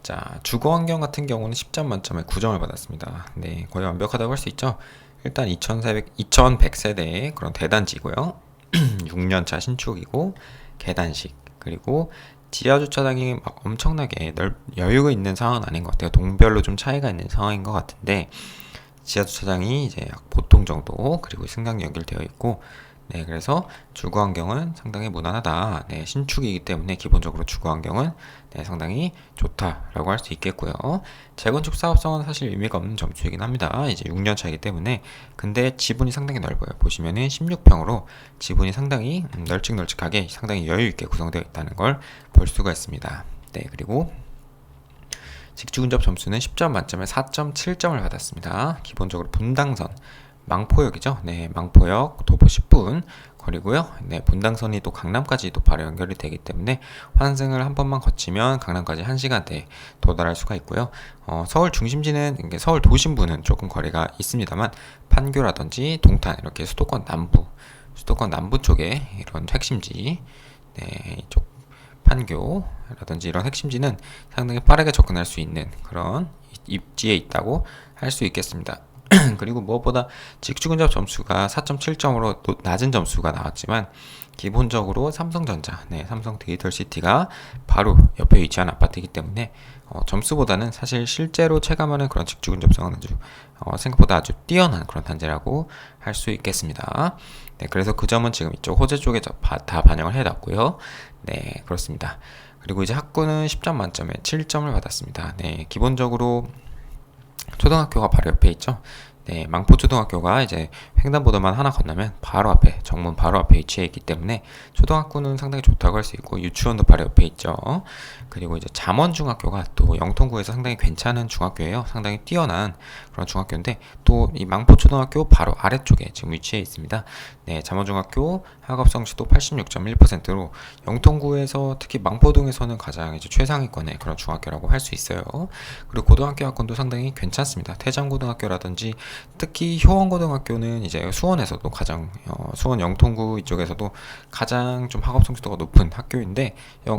자, 주거 환경 같은 경우는 10점 만점에 9점을 받았습니다. 네, 거의 완벽하다고 할 수 있죠. 일단 2100세대의 그런 대단지고요. 6년차 신축이고, 계단식, 그리고 지하 주차장이 막 엄청나게 여유가 있는 상황은 아닌 것 같아요. 동별로 좀 차이가 있는 상황인 것 같은데, 지하 주차장이 이제 약 보통 정도, 그리고 승강기 연결되어 있고, 네, 그래서 주거 환경은 상당히 무난하다. 네, 신축이기 때문에 기본적으로 주거 환경은 네, 상당히 좋다라고 할 수 있겠고요. 재건축 사업성은 사실 의미가 없는 점수이긴 합니다. 이제 6년 차이기 때문에. 근데 지분이 상당히 넓어요. 보시면은 16평으로 지분이 상당히 널찍널찍하게 상당히 여유 있게 구성되어 있다는 걸 볼 수가 있습니다. 네, 그리고 직주 근접 점수는 10점 만점에 4.7점을 받았습니다. 기본적으로 분당선, 망포역이죠. 네, 망포역 도보 10분 거리고요. 네, 분당선이 또 강남까지도 바로 연결이 되기 때문에 환승을 한 번만 거치면 강남까지 1시간대에 도달할 수가 있고요. 서울 중심지는 서울 도심부는 조금 거리가 있습니다만 판교라든지 동탄 이렇게 수도권 남부 쪽에 이런 핵심지, 네, 이쪽 판교라든지 이런 핵심지는 상당히 빠르게 접근할 수 있는 그런 입지에 있다고 할 수 있겠습니다. 그리고 무엇보다 직주근접 점수가 4.7점으로 또 낮은 점수가 나왔지만 기본적으로 삼성전자, 네, 삼성 디지털시티가 바로 옆에 위치한 아파트이기 때문에 점수보다는 사실 실제로 체감하는 그런 직주근접성은 아주 생각보다 아주 뛰어난 그런 단지라고 할 수 있겠습니다. 네, 그래서 그 점은 지금 이쪽 호재 쪽에 다 반영을 해놨고요. 네, 그렇습니다. 그리고 이제 학구는 10점 만점에 7점을 받았습니다. 네, 기본적으로 초등학교가 바로 옆에 있죠. 네, 망포초등학교가 이제 횡단보도만 하나 건너면 바로 앞에, 정문 바로 앞에 위치해 있기 때문에 초등학교는 상당히 좋다고 할 수 있고 유치원도 바로 옆에 있죠. 그리고 이제 잠원중학교가 또 영통구에서 상당히 괜찮은 중학교예요. 상당히 뛰어난 그런 중학교인데 또 이 망포초등학교 바로 아래쪽에 지금 위치해 있습니다. 네, 잠원중학교 학업 성취도 86.1%로 영통구에서 특히 망포동에서는 가장 이제 최상위권의 그런 중학교라고 할 수 있어요. 그리고 고등학교 학군도 상당히 괜찮습니다. 태장고등학교라든지 특히 효원고등학교는 이제 수원에서도 가장 수원 영통구 이쪽에서도 가장 좀 학업 성취도가 높은 학교인데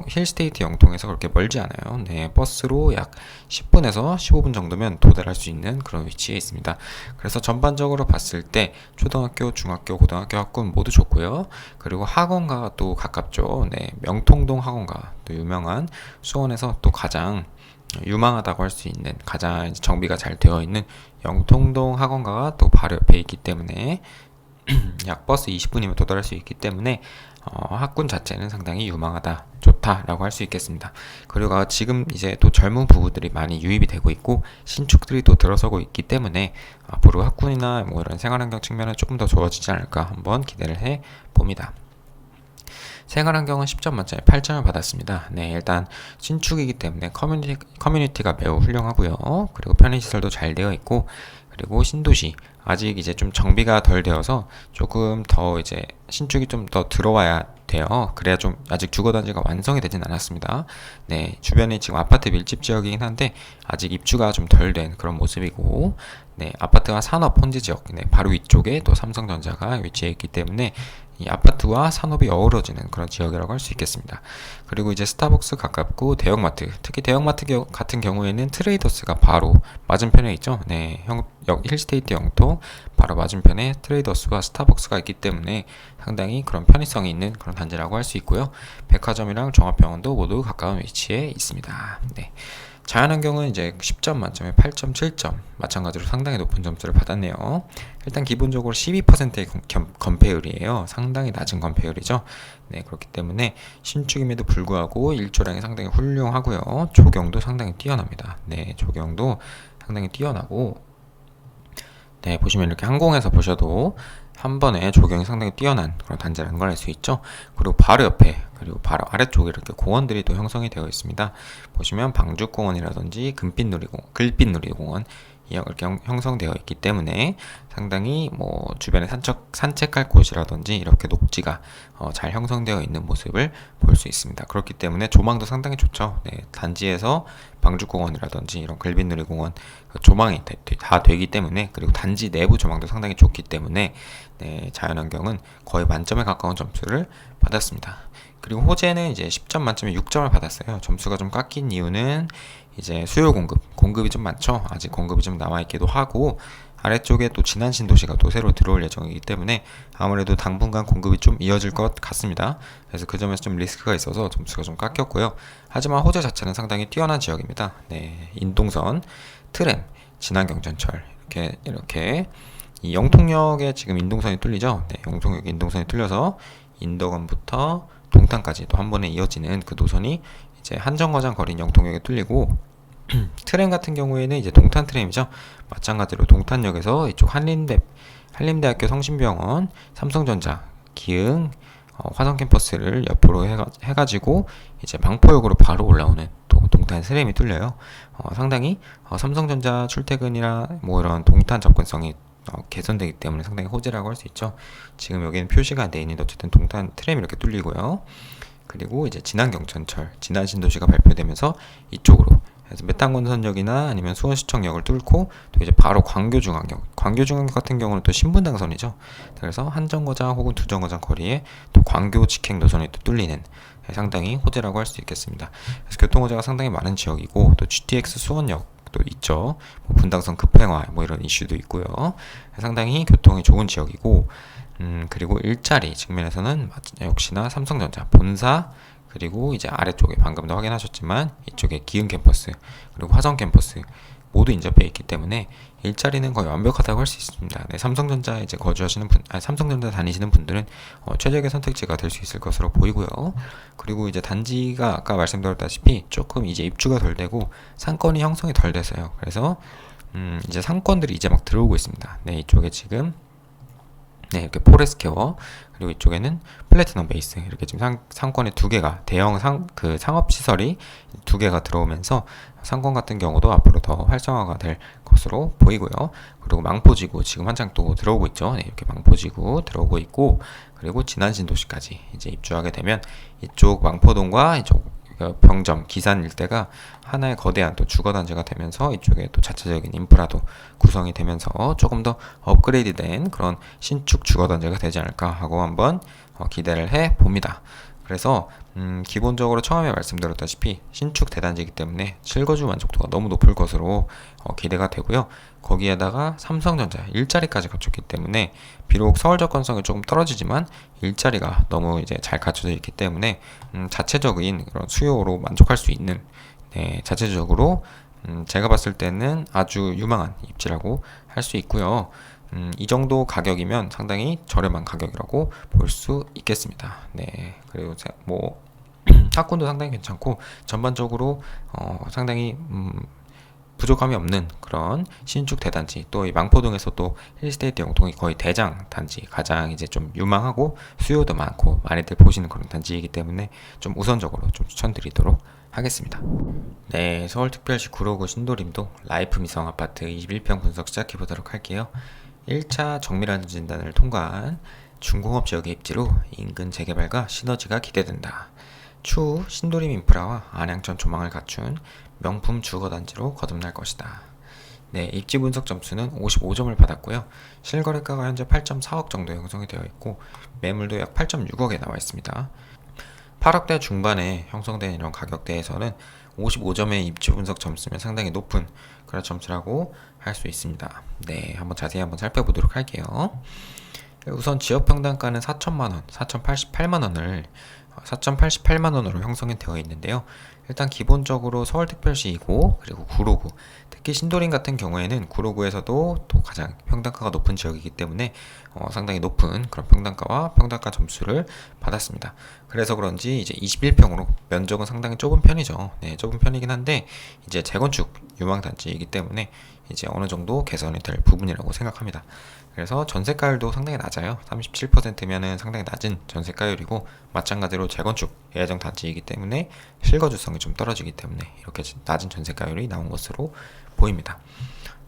힐스테이트 영통에서 그렇게 멀지 않아요. 네, 버스로 약 10분에서 15분 정도면 도달할 수 있는 그런 위치에 있습니다. 그래서 전반적으로 봤을 때 초등학교, 중학교, 고등학교 학군 모두 좋고요. 그리고 학원가가 또 가깝죠. 네, 명통동 학원가 또 유명한 수원에서 또 가장 유망하다고 할 수 있는 가장 정비가 잘 되어 있는 영통동 학원가가 또 바로 옆에 있기 때문에 약 버스 20분이면 도달할 수 있기 때문에 학군 자체는 상당히 유망하다, 좋다라고 할 수 있겠습니다. 그리고 지금 이제 또 젊은 부부들이 많이 유입이 되고 있고 신축들이 또 들어서고 있기 때문에 앞으로 학군이나 뭐 이런 생활환경 측면은 조금 더 좋아지지 않을까 한번 기대를 해 봅니다. 생활환경은 10점 만점에 8점을 받았습니다. 네, 일단 신축이기 때문에 커뮤니티가 매우 훌륭하고요. 그리고 편의시설도 잘 되어 있고, 그리고 신도시 아직 이제 좀 정비가 덜 되어서 조금 더 이제 신축이 좀 더 들어와야 돼요. 그래야 좀 아직 주거단지가 완성이 되진 않았습니다. 네, 주변이 지금 아파트 밀집 지역이긴 한데 아직 입주가 좀 덜 된 그런 모습이고, 네, 아파트와 산업 혼재 지역, 네, 바로 위쪽에 또 삼성전자가 위치해 있기 때문에 이 아파트와 산업이 어우러지는 그런 지역이라고 할 수 있겠습니다. 그리고 이제 스타벅스 가깝고 대형마트, 특히 대형마트 같은 경우에는 트레이더스가 바로 맞은편에 있죠. 네, 힐스테이트 영통 바로 맞은편에 트레이더스와 스타벅스가 있기 때문에 상당히 그런 편의성이 있는 그런 단지라고 할 수 있고요. 백화점이랑 종합병원도 모두 가까운 위치에 있습니다. 네. 자연환경은 이제 10점 만점에 8.7점, 마찬가지로 상당히 높은 점수를 받았네요. 일단 기본적으로 12%의 건폐율이에요. 상당히 낮은 건폐율이죠. 네, 그렇기 때문에 신축임에도 불구하고 일조량이 상당히 훌륭하고요. 조경도 상당히 뛰어납니다. 네, 조경도 상당히 뛰어나고, 네, 보시면 이렇게 항공에서 보셔도 한 번에 조경이 상당히 뛰어난 그런 단지라는 걸 알 수 있죠. 그리고 바로 옆에, 그리고 바로 아래쪽에 이렇게 공원들이 또 형성이 되어 있습니다. 보시면 방죽공원이라든지 글빛누리공원 이렇게 형성되어 있기 때문에 상당히 뭐 주변에 산책할 곳이라든지 이렇게 녹지가 잘 형성되어 있는 모습을 볼 수 있습니다. 그렇기 때문에 조망도 상당히 좋죠. 네, 단지에서 방죽공원이라든지 이런 글빛누리공원 조망이 다 되기 때문에, 그리고 단지 내부 조망도 상당히 좋기 때문에 네, 자연환경은 거의 만점에 가까운 점수를 받았습니다. 그리고 호재는 이제 10점 만점에 6점을 받았어요. 점수가 좀 깎인 이유는 이제 수요 공급이 좀 많죠. 아직 공급이 좀 남아있기도 하고, 아래쪽에 또 진안 신도시가 또 새로 들어올 예정이기 때문에 아무래도 당분간 공급이 좀 이어질 것 같습니다. 그래서 그 점에서 좀 리스크가 있어서 점수가 좀 깎였고요. 하지만 호재 자체는 상당히 뛰어난 지역입니다. 네, 인동선, 트램, 진안경전철 이렇게 이 영통역에 지금 인동선이 뚫리죠. 네, 영통역 인동선이 뚫려서 인덕원부터 동탄까지 또 한 번에 이어지는 그 노선이 이제 한정거장 거리인 영통역에 뚫리고 트램 같은 경우에는 이제 동탄 트램이죠. 마찬가지로 동탄역에서 이쪽 한림대학교 성심병원, 삼성전자, 기흥, 화성 캠퍼스를 옆으로 해가지고 이제 망포역으로 바로 올라오는 또 동탄 트램이 뚫려요. 상당히 삼성전자 출퇴근이나 뭐 이런 동탄 접근성이 개선되기 때문에 상당히 호재라고 할 수 있죠. 지금 여기는 표시가 안 돼 있는데 어쨌든 동탄 트램이 이렇게 뚫리고요. 그리고 이제 진안경전철, 진안신도시가 발표되면서 이쪽으로 그래서 메탄건선역이나 아니면 수원시청역을 뚫고 또 이제 바로 광교중앙역, 광교중앙역 같은 경우는 또 신분당선이죠. 그래서 한정거장 혹은 두정거장 거리에 또 광교 직행 노선이 또 뚫리는 상당히 호재라고 할 수 있겠습니다. 그래서 교통호재가 상당히 많은 지역이고 또 GTX 수원역 또 있죠. 뭐 분당선 급행화 뭐 이런 이슈도 있고요. 상당히 교통이 좋은 지역이고 그리고 일자리 측면에서는 역시나 삼성전자 본사 그리고 이제 아래쪽에 방금도 확인하셨지만 이쪽에 기흥 캠퍼스 그리고 화성 캠퍼스 모두 인접해 있기 때문에 일자리는 거의 완벽하다고 할 수 있습니다. 네, 삼성전자에 이제 거주하시는 삼성전자 다니시는 분들은 최적의 선택지가 될 수 있을 것으로 보이고요. 그리고 이제 단지가 아까 말씀드렸다시피 조금 이제 입주가 덜 되고 상권이 형성이 덜 돼서요. 그래서 이제 상권들이 이제 막 들어오고 있습니다. 네, 이쪽에 지금 네, 이렇게 포레스케어 그리고 이쪽에는 플래티넘 베이스 이렇게 지금 상권에 두 개가 대형 상업 시설이 두 개가 들어오면서 상권 같은 경우도 앞으로 더 활성화가 될 것으로 보이고요. 그리고 망포지구 지금 한창 또 들어오고 있죠. 네, 이렇게 망포지구 들어오고 있고 그리고 진안신도시까지 이제 입주하게 되면 이쪽 망포동과 이쪽 병점, 기산 일대가 하나의 거대한 또 주거단지가 되면서 이쪽에 또 자체적인 인프라도 구성이 되면서 조금 더 업그레이드된 그런 신축 주거단지가 되지 않을까 하고 한번 기대를 해 봅니다. 그래서 기본적으로 처음에 말씀드렸다시피 신축 대단지이기 때문에 실거주 만족도가 너무 높을 것으로 기대가 되고요. 거기에다가 삼성전자 일자리까지 갖췄기 때문에 비록 서울 접근성이 조금 떨어지지만 일자리가 너무 이제 잘 갖춰져 있기 때문에 자체적인 그런 수요로 만족할 수 있는 자체적으로 제가 봤을 때는 아주 유망한 입지라고 할 수 있고요. 이 정도 가격이면 상당히 저렴한 가격이라고 볼 수 있겠습니다. 네, 그리고 뭐 학군도 상당히 괜찮고 전반적으로 상당히 부족함이 없는 그런 신축 대단지 또 이 망포동에서 또 힐스테이트 영통이 거의 대장 단지 가장 이제 좀 유망하고 수요도 많고 많이들 보시는 그런 단지이기 때문에 좀 우선적으로 좀 추천드리도록 하겠습니다. 네, 서울특별시 구로구 신도림동 라이프 미성 아파트 21평 분석 시작해 보도록 할게요. 1차 정밀한 진단을 통과한 중공업 지역의 입지로 인근 재개발과 시너지가 기대된다. 추후 신도림 인프라와 안양천 조망을 갖춘 명품 주거단지로 거듭날 것이다. 네, 입지 분석 점수는 55점을 받았고요. 실거래가가 현재 8.4억 정도 형성이 되어 있고 매물도 약 8.6억에 나와 있습니다. 8억대 중반에 형성된 이런 가격대에서는 55점의 입지 분석 점수면 상당히 높은 그런 점수라고 할 수 있습니다. 네, 한번 자세히 한번 살펴보도록 할게요. 우선 지역 평당가는 4천만원, 4,088만원으로 형성이 되어 있는데요. 일단 기본적으로 서울특별시이고 그리고 구로구, 특히 신도림 같은 경우에는 구로구에서도 또 가장 평당가가 높은 지역이기 때문에 상당히 높은 그런 평당가와 평당가 점수를 받았습니다. 그래서 그런지 이제 21평으로 면적은 상당히 좁은 편이죠. 네, 좁은 편이긴 한데 이제 재건축 유망단지이기 때문에 이제 어느 정도 개선이 될 부분이라고 생각합니다. 그래서 전세가율도 상당히 낮아요. 37%면은 상당히 낮은 전세가율이고 마찬가지로 재건축 예정 단지이기 때문에 실거주성이 좀 떨어지기 때문에 이렇게 낮은 전세가율이 나온 것으로 보입니다.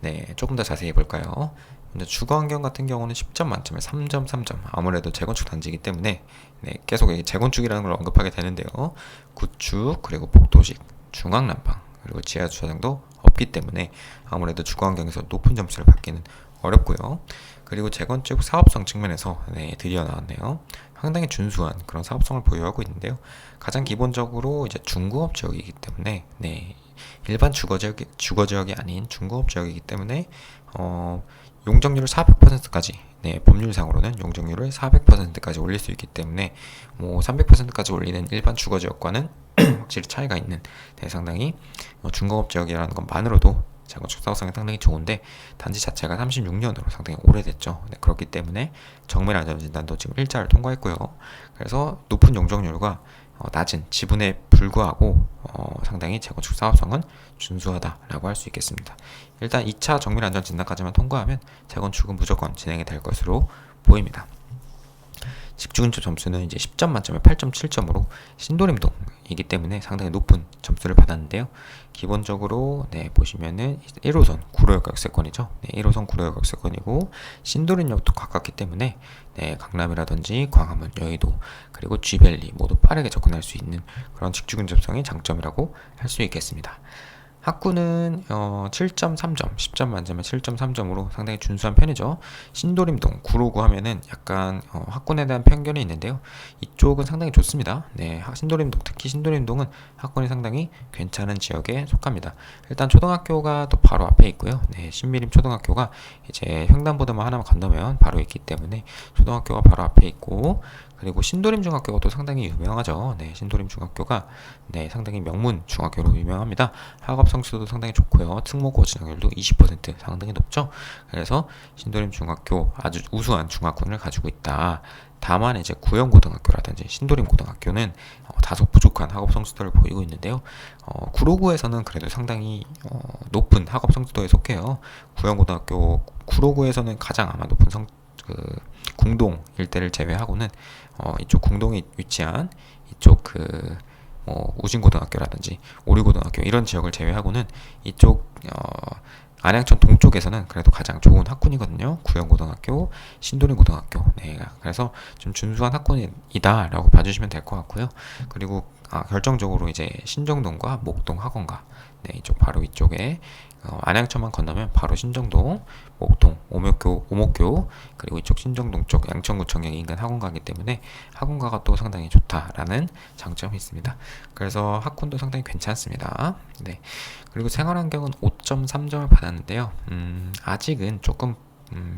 네, 조금 더 자세히 볼까요? 먼저 주거환경 같은 경우는 10점 만점에 3.3점. 아무래도 재건축 단지이기 때문에 네, 계속 재건축이라는 걸 언급하게 되는데요. 구축 그리고 복도식, 중앙난방 그리고 지하주차장도 없기 때문에 아무래도 주거환경에서 높은 점수를 받기는 어렵고요. 그리고 재건축 사업성 측면에서 네, 드디어 나왔네요. 상당히 준수한 그런 사업성을 보유하고 있는데요. 가장 기본적으로 이제 중공업 지역이기 때문에 네, 일반 주거지역이 아닌 중공업지역이기 때문에 용적률을 400%까지, 네, 법률상으로는 용적률을 400%까지 올릴 수 있기 때문에 뭐 300%까지 올리는 일반 주거지역과는 확실히 차이가 있는, 네, 상당히 중공업지역이라는 것만으로도 재건축 사업성이 상당히 좋은데, 단지 자체가 36년으로 상당히 오래됐죠. 네, 그렇기 때문에 정밀 안전진단도 지금 1자를 통과했고요. 그래서 높은 용적률과 낮은 지분에 불구하고 상당히 재건축 사업성은 준수하다라고 할 수 있겠습니다. 일단 2차 정밀 안전 진단까지만 통과하면 재건축은 무조건 진행이 될 것으로 보입니다. 집주근처 점수는 이제 10점 만점에 8.7점으로 신도림동이기 때문에 상당히 높은 점수를 받았는데요. 기본적으로, 네, 보시면은 1호선 구로역 역세권이죠. 네, 1호선 구로역 역세권이고 신도림역도 가깝기 때문에, 네, 강남이라든지 광화문, 여의도, 그리고 G밸리 모두 빠르게 접근할 수 있는 그런 직주근접성이 장점이라고 할 수 있겠습니다. 학구는 7.3점, 10점 만점에 7.3점으로 상당히 준수한 편이죠. 신도림동, 구로구 하면은 약간 학군에 대한 편견이 있는데요. 이쪽은 상당히 좋습니다. 네, 신도림동, 특히 신도림동은 학군이 상당히 괜찮은 지역에 속합니다. 일단 초등학교가 또 바로 앞에 있고요. 네, 신미림 초등학교가 이제 횡단보도만 하나만 건너면 바로 있기 때문에 초등학교가 바로 앞에 있고, 그리고 신도림 중학교가 또 상당히 유명하죠. 네, 신도림 중학교가, 네, 상당히 명문 중학교로 유명합니다. 학업 성취도도 상당히 좋고요. 특목고 진학률도 20% 상당히 높죠. 그래서 신도림 중학교 아주 우수한 중학군을 가지고 있다. 다만 이제 구영고등학교라든지 신도림 고등학교는 다소 부족한 학업 성취도를 보이고 있는데요. 구로구에서는 그래도 상당히 높은 학업 성취도에 속해요. 구영고등학교 구로구에서는 가장 아마 높은 궁동 일대를 제외하고는 이쪽 궁동에 위치한 이쪽 우진고등학교라든지 오리고등학교 이런 지역을 제외하고는 이쪽 안양천 동쪽에서는 그래도 가장 좋은 학군이거든요. 구영고등학교, 신도림고등학교. 네, 그래서 좀 준수한 학군이다라고 봐주시면 될 것 같고요. 그리고 결정적으로 이제 신정동과 목동 학원가, 네, 이쪽 바로 이쪽에 안양천만 건너면 바로 신정동, 목동, 오목교, 그리고 이쪽 신정동 쪽 양천구청역 인근 학원가이기 때문에 학원가가 또 상당히 좋다라는 장점이 있습니다. 그래서 학군도 상당히 괜찮습니다. 네. 그리고 생활환경은 5.3점을 받았는데요. 아직은 조금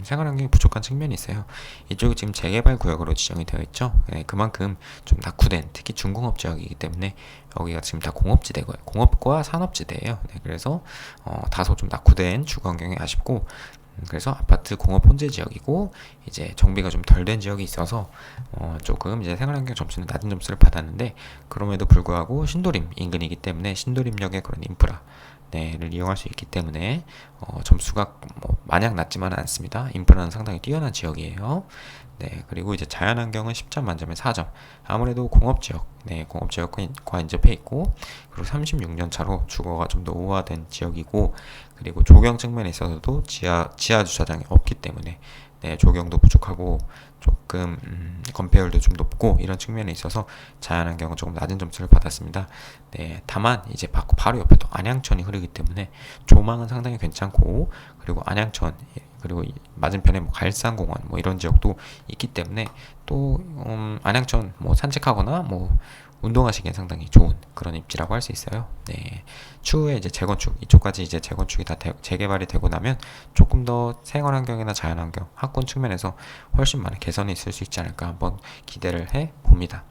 생활환경이 부족한 측면이 있어요. 이쪽이 지금 재개발 구역으로 지정이 되어 있죠. 네, 그만큼 좀 낙후된, 특히 중공업 지역이기 때문에 여기가 지금 다 공업지대고요. 공업과 산업지대예요. 네, 그래서 다소 좀 낙후된 주거 환경이 아쉽고, 그래서 아파트 공업 혼재 지역이고 이제 정비가 좀 덜 된 지역이 있어서 조금 이제 생활환경 점수는 낮은 점수를 받았는데, 그럼에도 불구하고 신도림 인근이기 때문에 신도림역의 그런 인프라, 를 이용할 수 있기 때문에 점수가 뭐 마냥 낮지만은 않습니다. 인프라는 상당히 뛰어난 지역이에요. 네, 그리고 이제 자연환경은 10점 만점에 4점. 아무래도 공업지역, 네, 공업지역과 인접해 있고, 그리고 36년 차로 주거가 좀 더 우화된 지역이고, 그리고 조경 측면에 있어서도 지하 주차장이 없기 때문에, 네, 조경도 부족하고 조금 건폐율도 좀 높고 이런 측면에 있어서 자연환경은 조금 낮은 점수를 받았습니다. 네, 다만 이제 바로 옆에 또 안양천이 흐르기 때문에 조망은 상당히 괜찮고, 그리고 안양천, 그리고 맞은편에 뭐 갈산공원 뭐 이런 지역도 있기 때문에 또 안양천 뭐 산책하거나 뭐 운동하시기엔 상당히 좋은 그런 입지라고 할 수 있어요. 네, 추후에 이제 재건축, 이쪽까지 이제 재건축이 다 재개발이 되고 나면 조금 더 생활환경이나 자연환경, 학군 측면에서 훨씬 많은 개선이 있을 수 있지 않을까 한번 기대를 해 봅니다.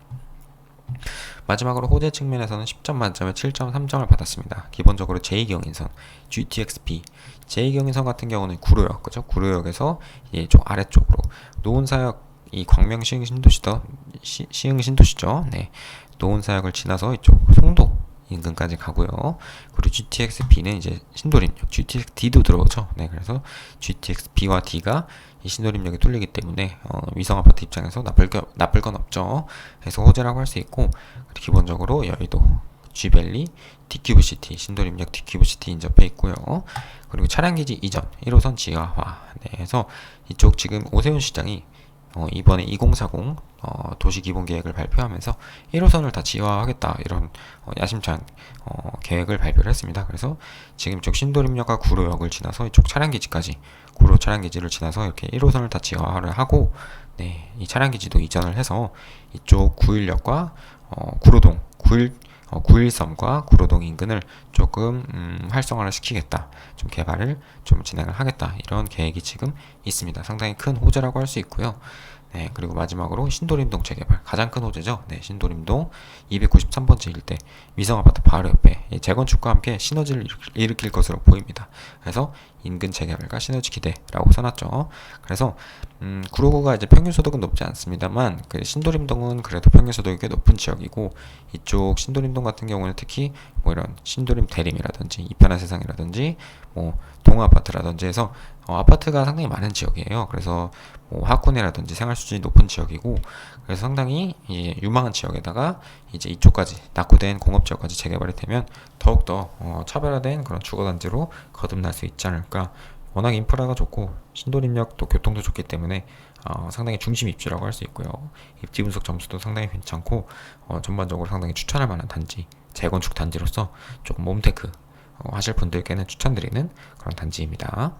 마지막으로 호재 측면에서는 10점 만점에 7.3점을 받았습니다. 기본적으로 제2경인선, GTX-B, 제2경인선 같은 경우는 구로역, 그죠? 구로역에서 이쪽 아래쪽으로 노원사역, 이 광명 시흥 신도시죠. 네, 노원사역을 지나서 이쪽 송도 인근까지 가고요. 그리고 GTX-B는 이제 신도림역, GTX-D도 들어오죠. 네, 그래서 GTX-B와 D가 이 신도림역에 뚫리기 때문에 위성 아파트 입장에서 나쁠 건 없죠. 그래서 호재라고 할 수 있고, 기본적으로 여의도, G밸리, D큐브시티, 신도림역 D큐브시티 인접해 있고요. 그리고 차량기지 이전, 1호선 지하화. 네, 해서 이쪽 지금 오세훈 시장이 이번에 2040 도시기본계획을 발표하면서 1호선을 다 지하화하겠다 이런 야심찬 계획을 발표를 했습니다. 그래서 지금 이쪽 신도림역과 구로역을 지나서 이쪽 차량기지까지, 구로 차량기지를 지나서 이렇게 1호선을 다 지하화를 하고, 네, 이 차량기지도 이전을 해서 이쪽 구일역과 구로동, 913과 구로동 인근을 조금 활성화를 시키겠다, 좀 개발을 좀 진행을 하겠다, 이런 계획이 지금 있습니다. 상당히 큰 호재라고 할 수 있고요. 네, 그리고 마지막으로 신도림동 재개발, 가장 큰 호재죠. 네, 신도림동 293번지 일대 위성아파트 바로 옆에 재건축과 함께 시너지를 일으킬 것으로 보입니다. 그래서 인근 재개발과 시너지 기대라고 써놨죠. 그래서 구로구가 이제 평균 소득은 높지 않습니다만 그 신도림동은 그래도 평균 소득이 꽤 높은 지역이고, 이쪽 신도림동 같은 경우는 특히 뭐 이런 신도림 대림이라든지 이편한 세상이라든지 뭐 동아파트라든지 해서 아파트가 상당히 많은 지역이에요. 그래서 뭐 학군이라든지 생활 수준이 높은 지역이고, 그래서 상당히 유망한 지역에다가 이제 이쪽까지 낙후된 공업 지역까지 재개발이 되면 더욱더 차별화된 그런 주거단지로 거듭날 수 있지 않을까. 워낙 인프라가 좋고 신도림역도 교통도 좋기 때문에 상당히 중심 입지라고 할 수 있고요. 입지 분석 점수도 상당히 괜찮고 전반적으로 상당히 추천할 만한 단지, 재건축 단지로서 조금 몸테크 하실 분들께는 추천드리는 그런 단지입니다.